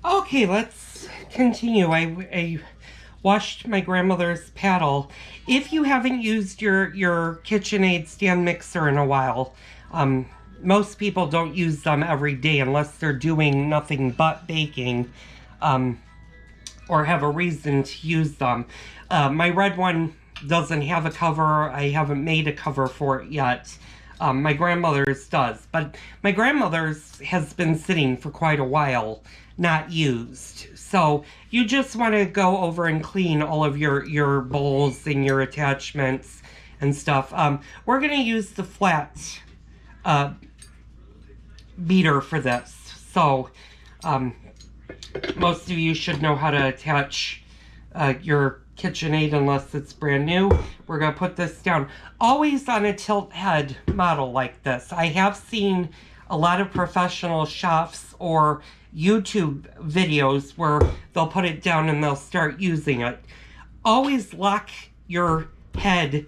Okay, let's continue. I washed my grandmother's paddle. If you haven't used your KitchenAid stand mixer in a while, um, most people don't use them every day unless they're doing nothing but baking, um, or have a reason to use them. My red one doesn't have a cover. I haven't made a cover for it yet. My grandmother's does, but my grandmother's has been sitting for quite a while, not used. So you just want to go over and clean all of your bowls and your attachments and stuff. We're going to use the flat uh, beater for this. So um, most of you should know how to attach your KitchenAid unless it's brand new. We're going to put this down. Always on a tilt head model like this. I have seen a lot of professional chefs or YouTube videos where they'll put it down and they'll start using it. Always lock your head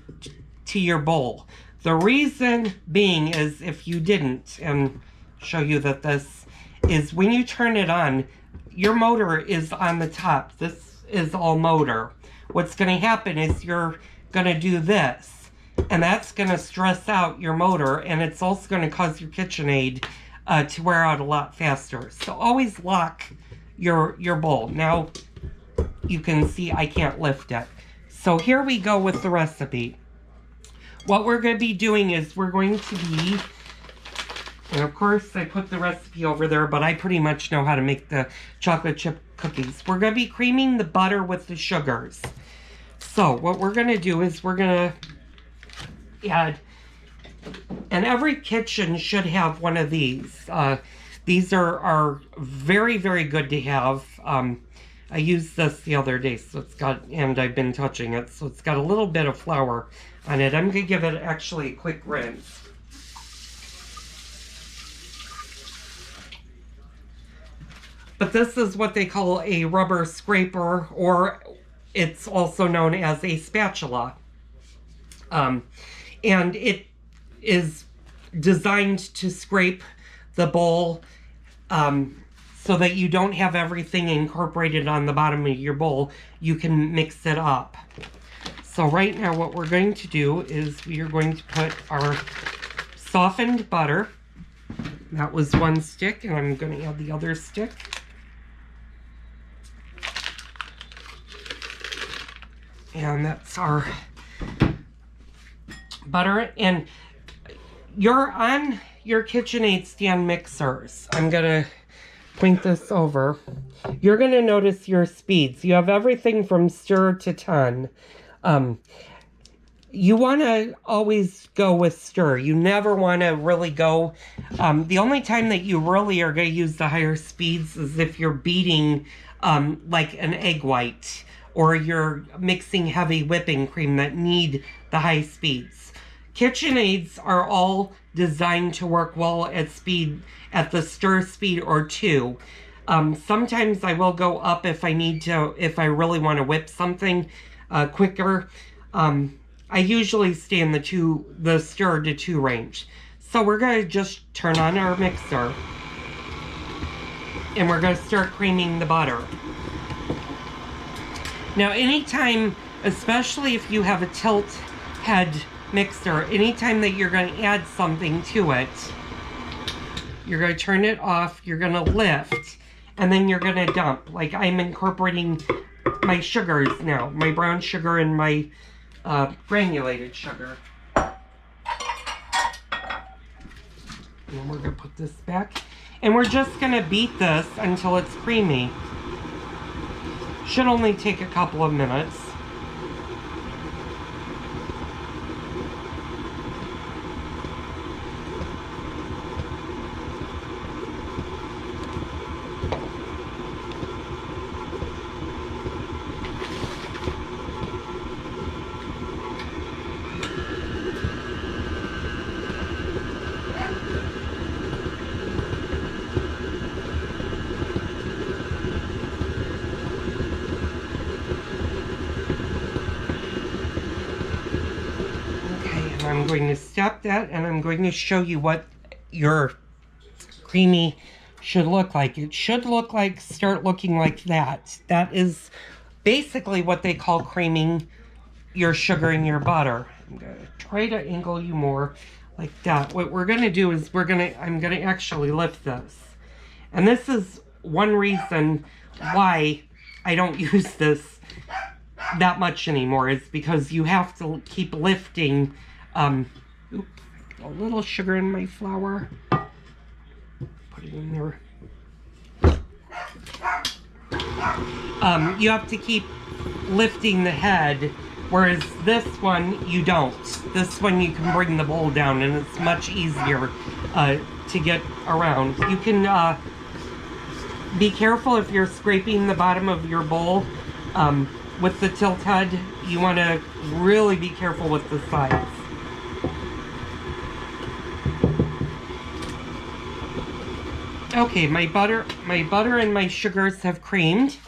to your bowl. The reason being is if you didn't, and show you that this is when you turn it on, your motor is on the top. This is all motor. What's going to happen is you're going to do this, and that's going to stress out your motor, and it's also going to cause your KitchenAid to wear out a lot faster. So always lock your bowl. Now you can see I can't lift it. So here we go with the recipe. What we're going to be doing is we're going to be, and of course I put the recipe over there, but I pretty much know how to make the chocolate chip cookies. We're going to be creaming the butter with the sugars. So what we're going to do is we're going to add, and every kitchen should have one of these. These are very, very good to have. I used this the other day, so it's got, and I've been touching it, so it's got a little bit of flour on it. I'm going to give it actually a quick rinse. But this is what they call a rubber scraper, or it's also known as a spatula. And it is designed to scrape the bowl so that you don't have everything incorporated on the bottom of your bowl. You can mix it up. So right now what we're going to do is we are going to put our softened butter. That was one stick, and I'm going to add the other stick. And that's our butter. And you're on your KitchenAid stand mixers. I'm going to point this over. You're going to notice your speeds. You have everything from stir to 10. You want to always go with stir. You never want to really go. The only time that you really are going to use the higher speeds is if you're beating like an egg white, or you're mixing heavy whipping cream that need the high speeds. KitchenAids are all designed to work well at speed, at the stir speed or 2. Sometimes I will go up if I need to, if I really want to whip something quicker. I usually stay in the stir to 2 range. So we're going to just turn on our mixer, and we're going to start creaming the butter. Now anytime, especially if you have a tilt head mixer, anytime that you're going to add something to it, you're going to turn it off, you're going to lift, and then you're going to dump. Like I'm incorporating my sugars now, my brown sugar and my granulated sugar. And then we're going to put this back. And we're just going to beat this until it's creamy. Should only take a couple of minutes. I'm going to stop that, and I'm going to show you what your creamy should look like. It should look like, start looking like that. That is basically what they call creaming your sugar in your butter. I'm gonna try to angle you more like that. What we're gonna do is I'm gonna actually lift this. And this is one reason why I don't use this that much anymore, is because you have to keep lifting. Oops, a little sugar in my flour. Put it in there. You have to keep lifting the head, whereas this one you don't. This one you can bring the bowl down and it's much easier to get around. You can be careful if you're scraping the bottom of your bowl with the tilt head. You want to really be careful with the sides. Okay, my butter and my sugars have creamed.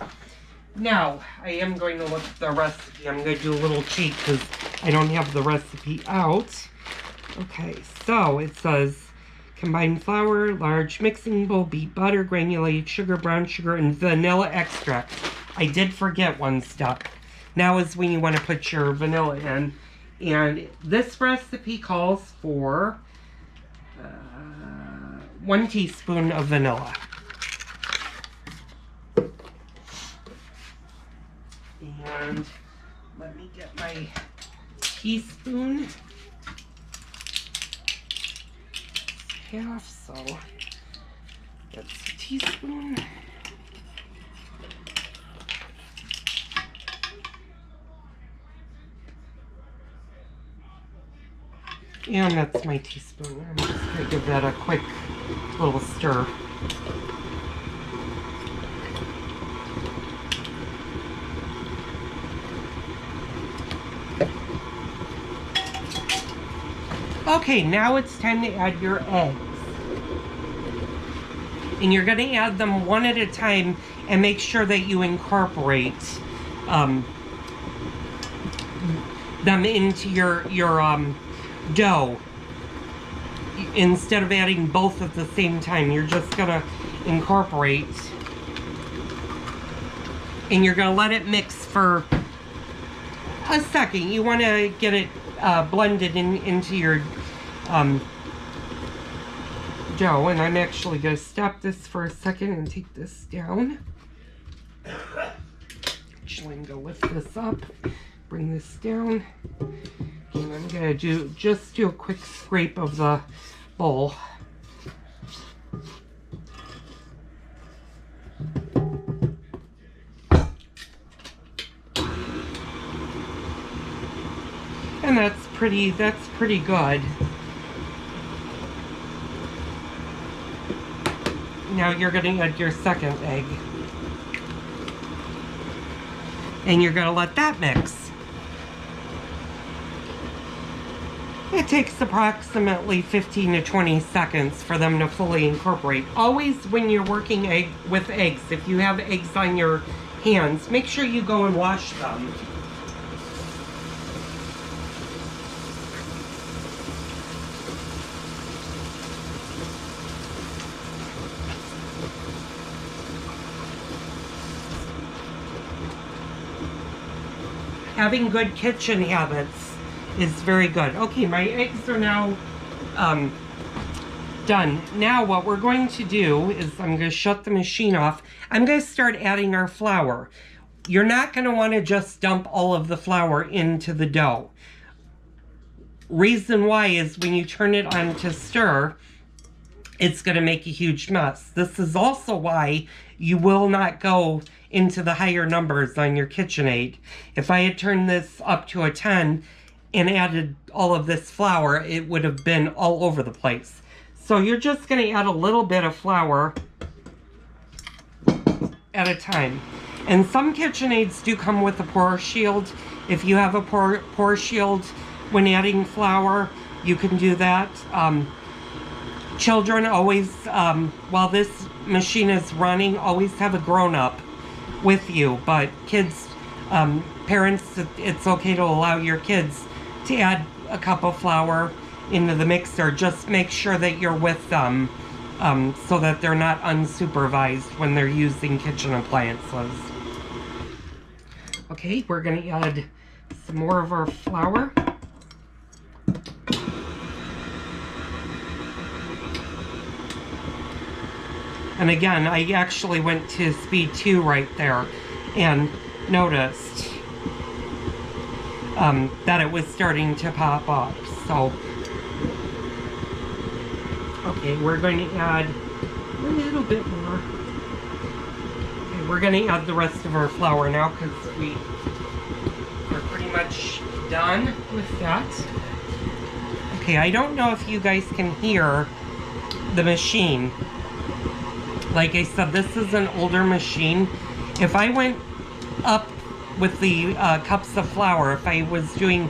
Now, I am going to look at the recipe. I'm going to do a little cheat because I don't have the recipe out. Okay, so it says, combine flour, large mixing bowl, beat butter, granulated sugar, brown sugar, and vanilla extract. I did forget one step. Now is when you want to put your vanilla in. And this recipe calls for 1 teaspoon of vanilla. And let me get my teaspoon. Half, so that's a teaspoon. And that's my teaspoon. I'm just going to give that a quick little stir. Okay, now it's time to add your eggs. And you're going to add them one at a time and make sure that you incorporate them into your dough. Instead of adding both at the same time, you're just going to incorporate. And you're going to let it mix for a second. You want to get it blended into your dough. And I'm actually going to stop this for a second and take this down. Actually, I'm going to lift this up, bring this down. And I'm going to just do a quick scrape of the bowl. And that's pretty good. Now you're going to add your second egg. And you're going to let that mix. It takes approximately 15 to 20 seconds for them to fully incorporate. Always when you're working with eggs, if you have eggs on your hands, make sure you go and wash them. Having good kitchen habits is very good. Okay, my eggs are now done. Now what we're going to do is I'm going to shut the machine off. I'm going to start adding our flour. You're not going to want to just dump all of the flour into the dough. Reason why is when you turn it on to stir, it's going to make a huge mess. This is also why you will not go into the higher numbers on your KitchenAid. If I had turned this up to a 10 and added all of this flour, it would have been all over the place. So you're just going to add a little bit of flour at a time. And some KitchenAids do come with a pour shield. If you have a pour shield when adding flour, you can do that. Children always, while this machine is running, always have a grown-up with you. But kids, parents, it's okay to allow your kids to add a cup of flour into the mixer. Just make sure that you're with them so that they're not unsupervised when they're using kitchen appliances. Okay, we're going to add some more of our flour. And again, I actually went to speed 2 right there and noticed that it was starting to pop up. So, okay, we're going to add a little bit more. Okay, we're going to add the rest of our flour now because we are pretty much done with that. Okay, I don't know if you guys can hear the machine. Like I said, this is an older machine. If I went up with the cups of flour, if I was doing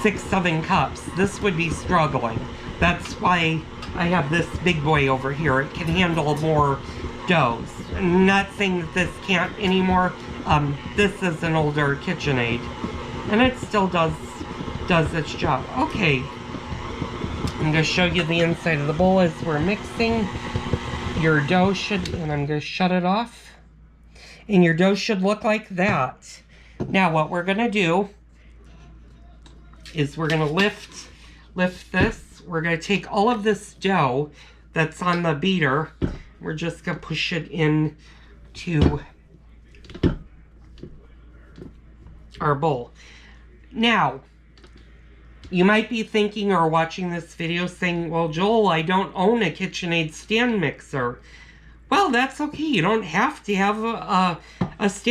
6-7 cups, this would be struggling. That's why I have this big boy over here. It can handle more doughs. I'm not saying that this can't anymore. This is an older KitchenAid, and it still does its job. Okay, I'm going to show you the inside of the bowl as we're mixing. Your dough should, and I'm going to shut it off, and your dough should look like that. Now what we're going to do is we're going to lift this. We're going to take all of this dough that's on the beater. We're just going to push it in to our bowl. Now, you might be thinking or watching this video saying, well, Joel, I don't own a KitchenAid stand mixer. Well, that's okay. You don't have to have a stand